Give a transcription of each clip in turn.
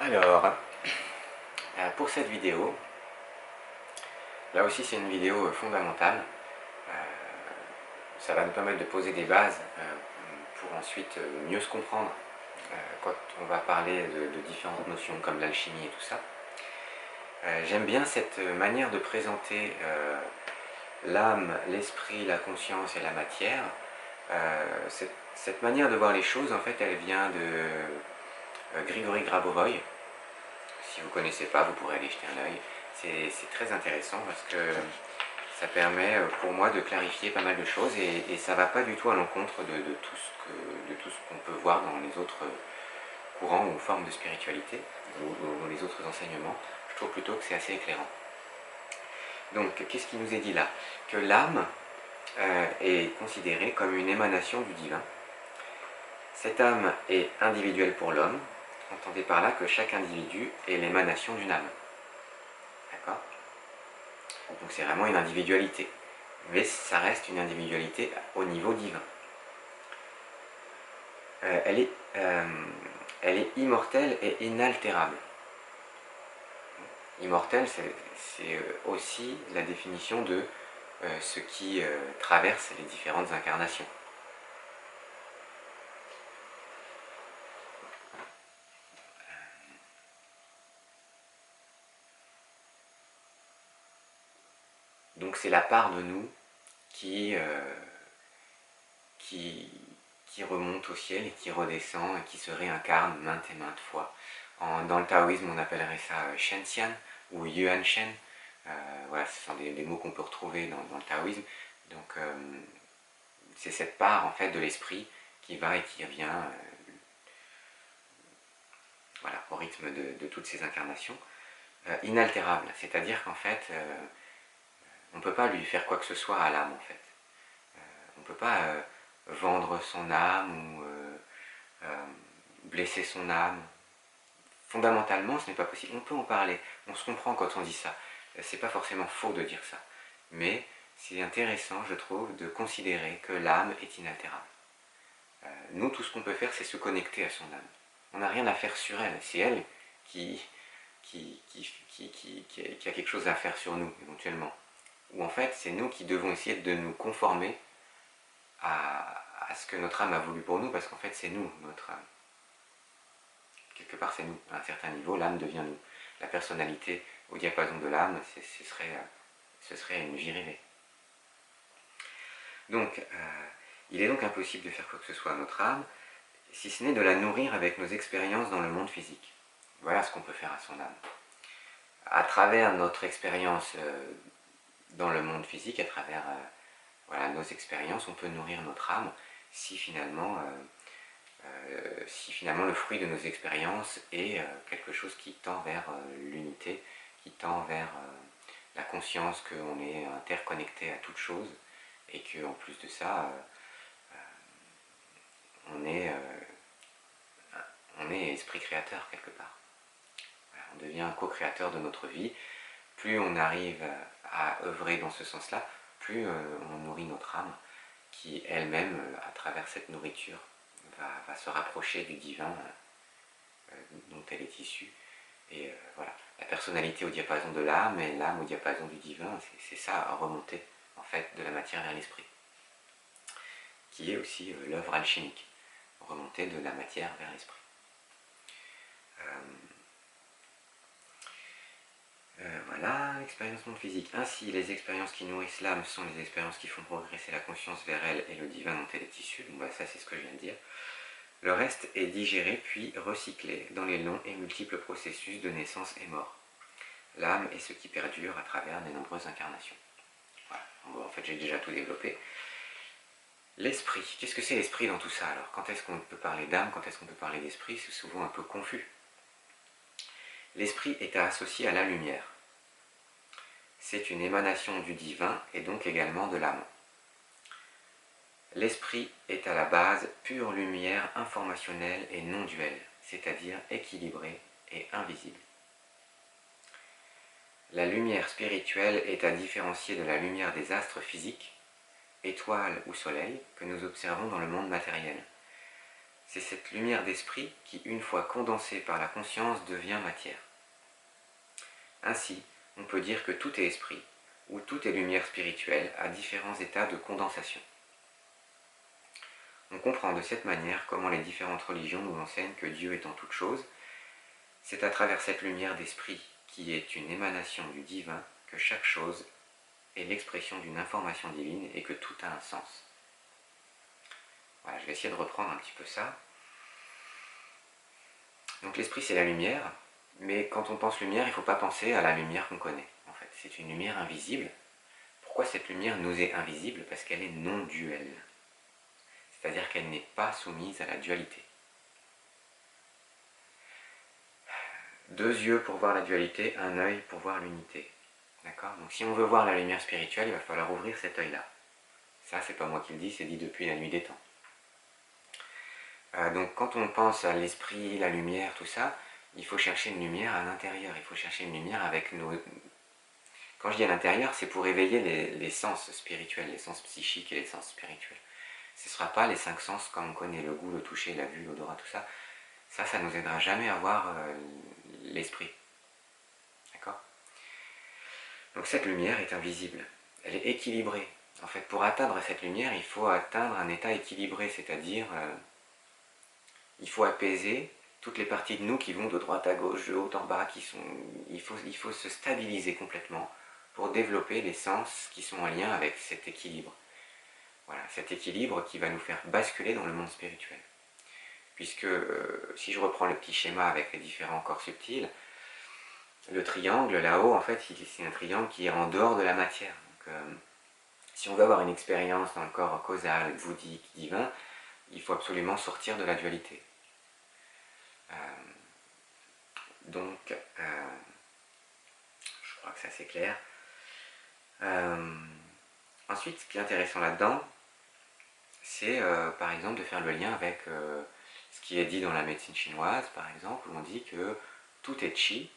Alors, pour cette vidéo, là aussi c'est une vidéo fondamentale. Euh, Ça va nous permettre de poser des bases pour ensuite mieux se comprendre quand on va parler de différentes notions comme l'alchimie et tout ça. J'aime bien cette manière de présenter l'âme, l'esprit, la conscience et la matière. Cette manière de voir les choses, en fait, elle vient de Grigory Grabovoy. Si vous ne connaissez pas, vous pourrez aller jeter un œil. C'est très intéressant parce que ça permet pour moi de clarifier pas mal de choses et ça ne va pas du tout à l'encontre de tout ce qu'on peut voir dans les autres courants ou formes de spiritualité ou les autres enseignements. Je trouve plutôt que c'est assez éclairant. Donc, qu'est-ce qui nous est dit là? Que l'âme est considérée comme une émanation du divin. Cette âme est individuelle pour l'homme. Entendez par là que chaque individu est l'émanation d'une âme. D'accord? Donc c'est vraiment une individualité. Mais ça reste une individualité au niveau divin. Elle est immortelle et inaltérable. Immortelle, c'est aussi la définition de ce qui traverse les différentes incarnations. Donc c'est la part de nous qui remonte au ciel et qui redescend et qui se réincarne maintes et maintes fois. Dans le taoïsme, on appellerait ça Shenxian ou Yuan Shen. Voilà, ce sont des mots qu'on peut retrouver dans le taoïsme. Donc c'est cette part en fait de l'esprit qui va et qui revient voilà, au rythme de toutes ces incarnations. Inaltérable, c'est-à-dire qu'en fait, on ne peut pas lui faire quoi que ce soit à l'âme en fait. On ne peut pas vendre son âme ou blesser son âme. Fondamentalement, ce n'est pas possible. On peut en parler, on se comprend quand on dit ça. C'est pas forcément faux de dire ça. Mais c'est intéressant, je trouve, de considérer que l'âme est inaltérable. Nous, tout ce qu'on peut faire, c'est se connecter à son âme. On n'a rien à faire sur elle. C'est elle qui a quelque chose à faire sur nous, éventuellement. Ou en fait, c'est nous qui devons essayer de nous conformer à ce que notre âme a voulu pour nous, parce qu'en fait, c'est nous, notre âme. Quelque part, c'est nous. À un certain niveau, l'âme devient nous. La personnalité au diapason de l'âme, ce serait une vie rêvée. Donc, il est donc impossible de faire quoi que ce soit à notre âme, si ce n'est de la nourrir avec nos expériences dans le monde physique. Voilà ce qu'on peut faire à son âme. À travers notre expérience dans le monde physique, à travers voilà, nos expériences, on peut nourrir notre âme si finalement le fruit de nos expériences est quelque chose qui tend vers l'unité, qui tend vers la conscience qu'on est interconnecté à toute chose et qu'en plus de ça, on est esprit créateur quelque part. Voilà, on devient co-créateur de notre vie. Plus on arrive à œuvrer dans ce sens-là, plus on nourrit notre âme qui elle-même, à travers cette nourriture, va se rapprocher du divin dont elle est issue. Et voilà, la personnalité au diapason de l'âme et l'âme au diapason du divin, c'est ça, à remonter en fait de la matière vers l'esprit, qui est aussi l'œuvre alchimique, remonter de la matière vers l'esprit. Voilà, l'expérience non physique. Ainsi, les expériences qui nourrissent l'âme sont les expériences qui font progresser la conscience vers elle et le divin dont elle est issue. Donc voilà, ça c'est ce que je viens de dire. Le reste est digéré puis recyclé dans les longs et multiples processus de naissance et mort. L'âme est ce qui perdure à travers les nombreuses incarnations. Voilà, bon, en fait j'ai déjà tout développé. L'esprit, qu'est-ce que c'est l'esprit dans tout ça alors? Quand est-ce qu'on peut parler d'âme, quand est-ce qu'on peut parler d'esprit? C'est souvent un peu confus. L'esprit est associé à la lumière. C'est une émanation du divin et donc également de l'âme. L'esprit est à la base pure lumière informationnelle et non duelle, c'est-à-dire équilibrée et invisible. La lumière spirituelle est à différencier de la lumière des astres physiques, étoiles ou soleils, que nous observons dans le monde matériel. c'est cette lumière d'esprit qui, une fois condensée par la conscience, devient matière. Ainsi, on peut dire que tout est esprit, ou tout est lumière spirituelle à différents états de condensation. On comprend de cette manière comment les différentes religions nous enseignent que Dieu est en toute chose. C'est à travers cette lumière d'esprit, qui est une émanation du divin, que chaque chose est l'expression d'une information divine et que tout a un sens. Voilà, je vais essayer de reprendre un petit peu ça. Donc l'esprit c'est la lumière, mais quand on pense lumière, il ne faut pas penser à la lumière qu'on connaît. En fait, c'est une lumière invisible. Pourquoi cette lumière nous est invisible? Parce qu'elle est non duelle. C'est-à-dire qu'elle n'est pas soumise à la dualité. Deux yeux pour voir la dualité, un œil pour voir l'unité. D'accord? Donc si on veut voir la lumière spirituelle, il va falloir ouvrir cet œil-là. Ça, c'est pas moi qui le dis, c'est dit depuis la nuit des temps. Donc quand on pense à l'esprit, la lumière, tout ça, il faut chercher une lumière à l'intérieur. Il faut chercher une lumière avec nos... Quand je dis à l'intérieur, c'est pour éveiller les sens spirituels, les sens psychiques et les sens spirituels. Ce ne sera pas les 5 sens comme on connaît, le goût, le toucher, la vue, l'odorat, tout ça. Ça nous aidera jamais à voir l'esprit. D'accord? Donc cette lumière est invisible. Elle est équilibrée. En fait, pour atteindre cette lumière, il faut atteindre un état équilibré, c'est-à-dire il faut apaiser toutes les parties de nous qui vont de droite à gauche, de haut en bas, il faut se stabiliser complètement pour développer les sens qui sont en lien avec cet équilibre. Voilà, cet équilibre qui va nous faire basculer dans le monde spirituel. Puisque, si je reprends le petit schéma avec les différents corps subtils, le triangle là-haut, en fait, c'est un triangle qui est en dehors de la matière. Donc, si on veut avoir une expérience dans le corps causal, bouddhique, divin, il faut absolument sortir de la dualité. Donc, je crois que ça c'est clair. Ensuite, ce qui est intéressant là-dedans, c'est par exemple de faire le lien avec ce qui est dit dans la médecine chinoise, par exemple, où on dit que tout est chi,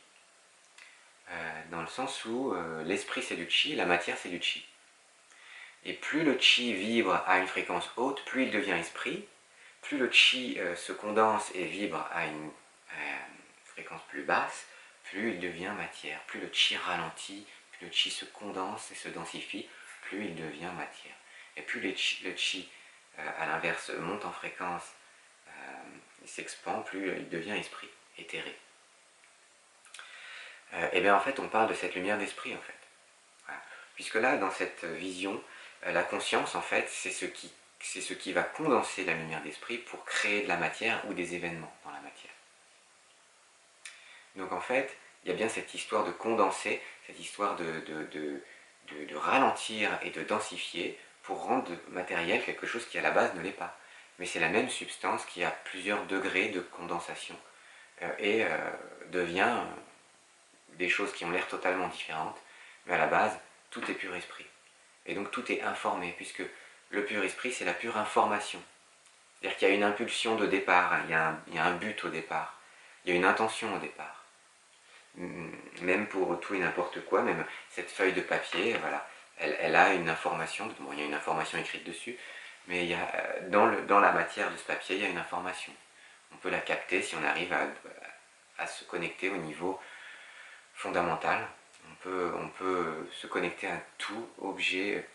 dans le sens où l'esprit c'est du chi, la matière c'est du chi. Et plus le chi vibre à une fréquence haute, plus il devient esprit. Plus le chi se condense et vibre à une fréquence plus basse, plus il devient matière. Plus le chi ralentit, plus le chi se condense et se densifie, plus il devient matière. Et plus le chi à l'inverse, monte en fréquence, il s'expand, plus il devient esprit, éthéré. Et bien en fait, on parle de cette lumière d'esprit, en fait. Voilà. Puisque là, dans cette vision, la conscience, en fait, c'est ce qui va condenser la lumière d'esprit pour créer de la matière ou des événements dans la matière. Donc en fait, il y a bien cette histoire de condenser, cette histoire de ralentir et de densifier pour rendre matériel quelque chose qui à la base ne l'est pas. Mais c'est la même substance qui a plusieurs degrés de condensation et devient des choses qui ont l'air totalement différentes, mais à la base, tout est pur esprit. Et donc tout est informé, puisque le pur esprit, c'est la pure information. C'est-à-dire qu'il y a une impulsion de départ, il y a un but au départ, il y a une intention au départ. Même pour tout et n'importe quoi, même cette feuille de papier, voilà, elle a une information, bon, il y a une information écrite dessus, mais il y a, dans la matière de ce papier, il y a une information. On peut la capter si on arrive à se connecter au niveau fondamental. On peut se connecter à tout objet,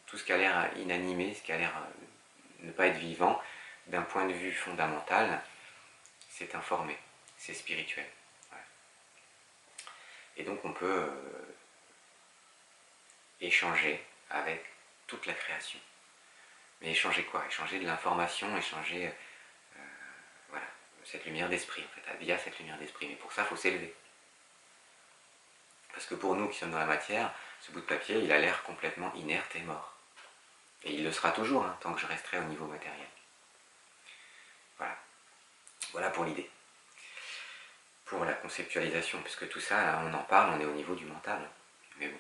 tout ce qui a l'air inanimé, ce qui a l'air ne pas être vivant, d'un point de vue fondamental, c'est informé, c'est spirituel. Et donc on peut échanger avec toute la création. Mais échanger quoi? Échanger de l'information, échanger voilà, cette lumière d'esprit, en fait, via cette lumière d'esprit. Mais pour ça, il faut s'élever. Parce que pour nous qui sommes dans la matière, ce bout de papier, il a l'air complètement inerte et mort. Et il le sera toujours, hein, tant que je resterai au niveau matériel. Voilà. Voilà pour l'idée. Pour la conceptualisation, puisque tout ça, là, on en parle, on est au niveau du mental. Mais bon,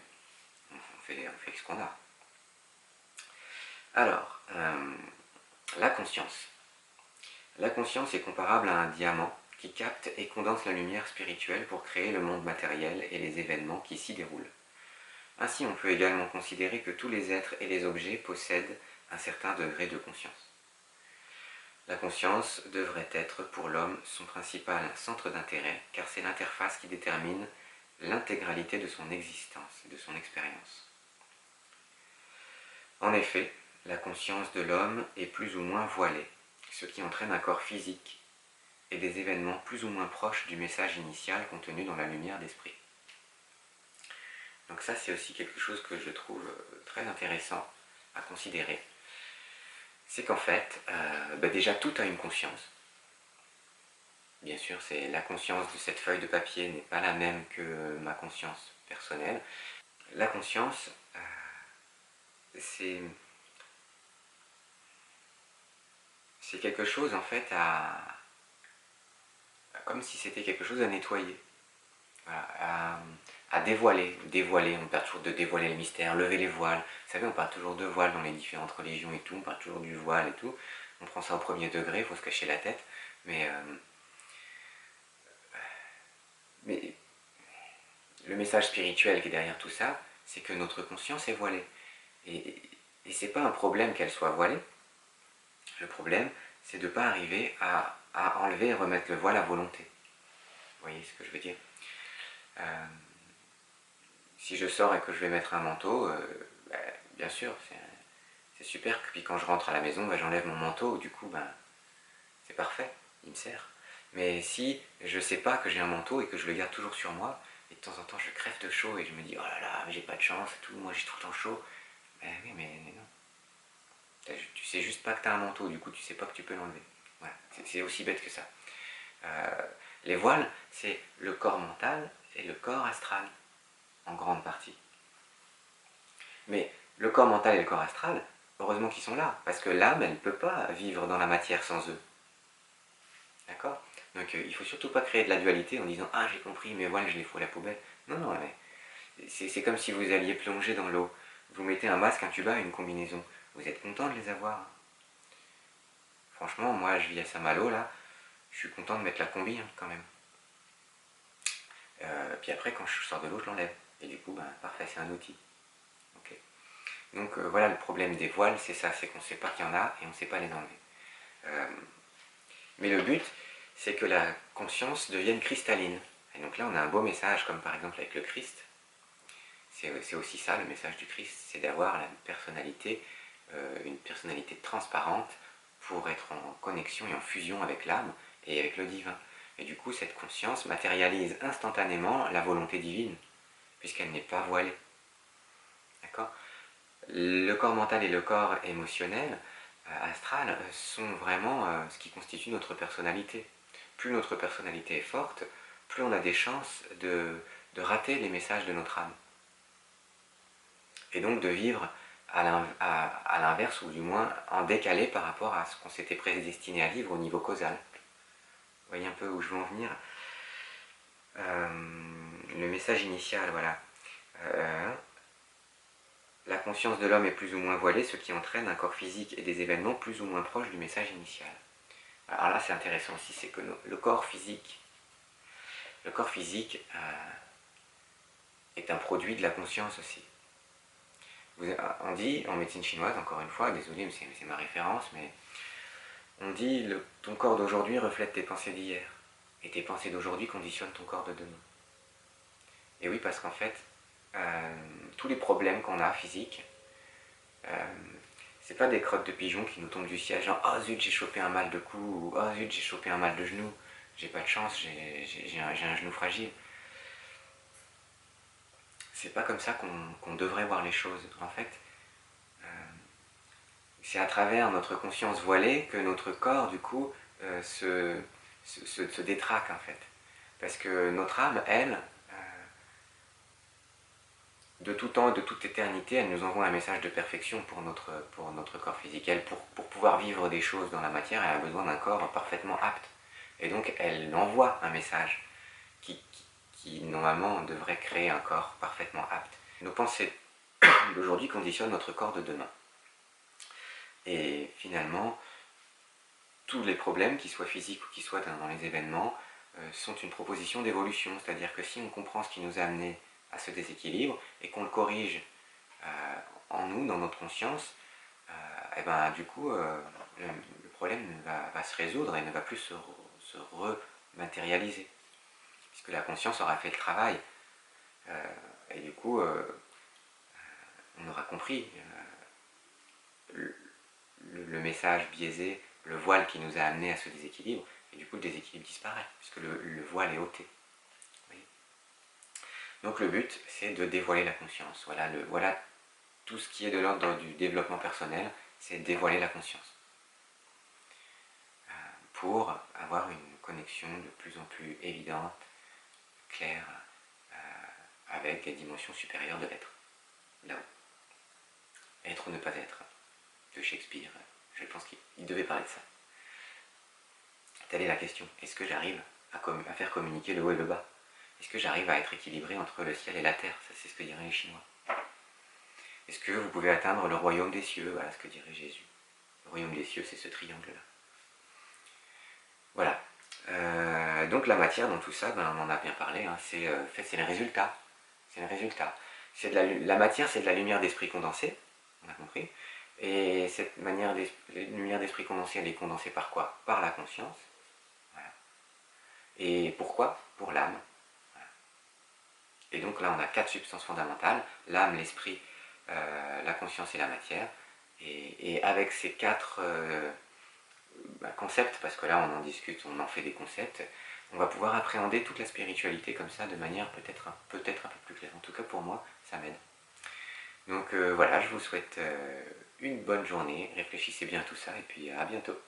on fait ce qu'on a. Alors, la conscience. La conscience est comparable à un diamant qui capte et condense la lumière spirituelle pour créer le monde matériel et les événements qui s'y déroulent. Ainsi, on peut également considérer que tous les êtres et les objets possèdent un certain degré de conscience. La conscience devrait être pour l'homme son principal centre d'intérêt, car c'est l'interface qui détermine l'intégralité de son existence et de son expérience. En effet, la conscience de l'homme est plus ou moins voilée, ce qui entraîne un corps physique et des événements plus ou moins proches du message initial contenu dans la lumière d'esprit. Donc ça, c'est aussi quelque chose que je trouve très intéressant à considérer. C'est qu'en fait, déjà tout a une conscience. Bien sûr, la conscience de cette feuille de papier n'est pas la même que ma conscience personnelle. La conscience, c'est quelque chose en fait comme si c'était quelque chose à nettoyer, voilà, à dévoiler. On parle toujours de dévoiler le mystère, lever les voiles. Vous savez, on parle toujours de voile dans les différentes religions et tout, on parle toujours du voile et tout. On prend ça au premier degré, il faut se cacher la tête, mais le message spirituel qui est derrière tout ça, c'est que notre conscience est voilée. Et c'est pas un problème qu'elle soit voilée. Le problème, c'est de ne pas arriver à enlever et remettre le voile à volonté. Vous voyez ce que je veux dire? Si je sors et que je vais mettre un manteau, bien sûr, c'est super. Puis quand je rentre à la maison, j'enlève mon manteau, du coup, c'est parfait, il me sert. Mais si je sais pas que j'ai un manteau et que je le garde toujours sur moi, et de temps en temps je crève de chaud et je me dis, oh là là, j'ai pas de chance et tout, moi j'ai tout le temps chaud. Oui, mais non. Tu sais juste pas que tu as un manteau, du coup tu sais pas que tu peux l'enlever. Voilà, c'est aussi bête que ça. Les voiles, c'est le corps mental et le corps astral, en grande partie. Mais le corps mental et le corps astral, heureusement qu'ils sont là, parce que l'âme, elle ne peut pas vivre dans la matière sans eux. D'accord? Donc il faut surtout pas créer de la dualité en disant ah j'ai compris, mes voiles je les fous à la poubelle. Non, non, mais c'est comme si vous alliez plonger dans l'eau. Vous mettez un masque, un tuba et une combinaison. Vous êtes content de les avoir. Franchement, moi je vis à Saint-Malo là, je suis content de mettre la combi quand même. Puis après quand je sors de l'eau je l'enlève. Et du coup, parfait, c'est un outil. Okay. Donc voilà le problème des voiles, c'est ça, c'est qu'on ne sait pas qu'il y en a et on ne sait pas les enlever. Mais le but, c'est que la conscience devienne cristalline. Et donc là, on a un beau message, comme par exemple avec le Christ. C'est aussi ça, le message du Christ, c'est d'avoir une personnalité transparente pour être en connexion et en fusion avec l'âme et avec le divin. Et du coup, cette conscience matérialise instantanément la volonté divine, puisqu'elle n'est pas voilée. D'accord ? Le corps mental et le corps émotionnel, astral, sont vraiment ce qui constitue notre personnalité. Plus notre personnalité est forte, plus on a des chances de rater les messages de notre âme. Et donc de vivre à l'inverse, ou du moins en décalé par rapport à ce qu'on s'était prédestiné à vivre au niveau causal. Vous voyez un peu où je veux en venir. Le message initial, voilà. La conscience de l'homme est plus ou moins voilée, ce qui entraîne un corps physique et des événements plus ou moins proches du message initial. Alors là, c'est intéressant aussi, c'est que le corps physique est un produit de la conscience aussi. On dit, en médecine chinoise, encore une fois, désolé, mais c'est ma référence, mais on dit ton corps d'aujourd'hui reflète tes pensées d'hier, et tes pensées d'aujourd'hui conditionnent ton corps de demain. Et oui, parce qu'en fait, tous les problèmes qu'on a physiques, c'est pas des crottes de pigeons qui nous tombent du ciel, genre oh zut j'ai chopé un mal de cou, ou oh zut j'ai chopé un mal de genou, j'ai pas de chance, j'ai un genou fragile. C'est pas comme ça qu'on devrait voir les choses. En fait, c'est à travers notre conscience voilée que notre corps, du coup, se détraque, en fait. Parce que notre âme, elle, de tout temps et de toute éternité, elle nous envoie un message de perfection pour notre corps physique. Elle, pour pouvoir vivre des choses dans la matière, elle a besoin d'un corps parfaitement apte. Et donc, elle envoie un message qui normalement devrait créer un corps parfaitement apte. Nos pensées d'aujourd'hui conditionnent notre corps de demain. Et finalement, tous les problèmes, qu'ils soient physiques ou qu'ils soient dans les événements, sont une proposition d'évolution. C'est-à-dire que si on comprend ce qui nous a amené à ce déséquilibre et qu'on le corrige en nous, dans notre conscience, et du coup, le problème va se résoudre et ne va plus se rematérialiser, puisque la conscience aura fait le travail. Et du coup, on aura compris le message biaisé, le voile qui nous a amené à ce déséquilibre, et du coup le déséquilibre disparaît, puisque le voile est ôté. Donc le but, c'est de dévoiler la conscience. Voilà tout ce qui est de l'ordre du développement personnel, c'est dévoiler la conscience. Pour avoir une connexion de plus en plus évidente, claire, avec les dimensions supérieures de l'être. Là-haut. Être ou ne pas être, de Shakespeare, je pense qu'il devait parler de ça. Telle est la question. Est-ce que j'arrive à faire communiquer le haut et le bas? Est-ce que j'arrive à être équilibré entre le ciel et la terre? Ça, c'est ce que diraient les Chinois. Est-ce que vous pouvez atteindre le royaume des cieux? Voilà ce que dirait Jésus. Le royaume des cieux, c'est ce triangle-là. Voilà. Donc la matière dans tout ça, on en a bien parlé, hein, c'est le résultat. C'est le résultat. La matière, c'est de la lumière d'esprit condensée, on a compris. Et cette lumière d'esprit condensée, elle est condensée par quoi? Par la conscience. Voilà. Et pourquoi? Pour l'âme. Voilà. Et donc là, on a 4 substances fondamentales, l'âme, l'esprit, la conscience et la matière. Et avec ces 4 concepts, parce que là on en discute, on en fait des concepts, on va pouvoir appréhender toute la spiritualité comme ça de manière peut-être un peu plus claire. En tout cas pour moi, ça m'aide. Donc voilà, je vous souhaite une bonne journée, réfléchissez bien à tout ça et puis à bientôt.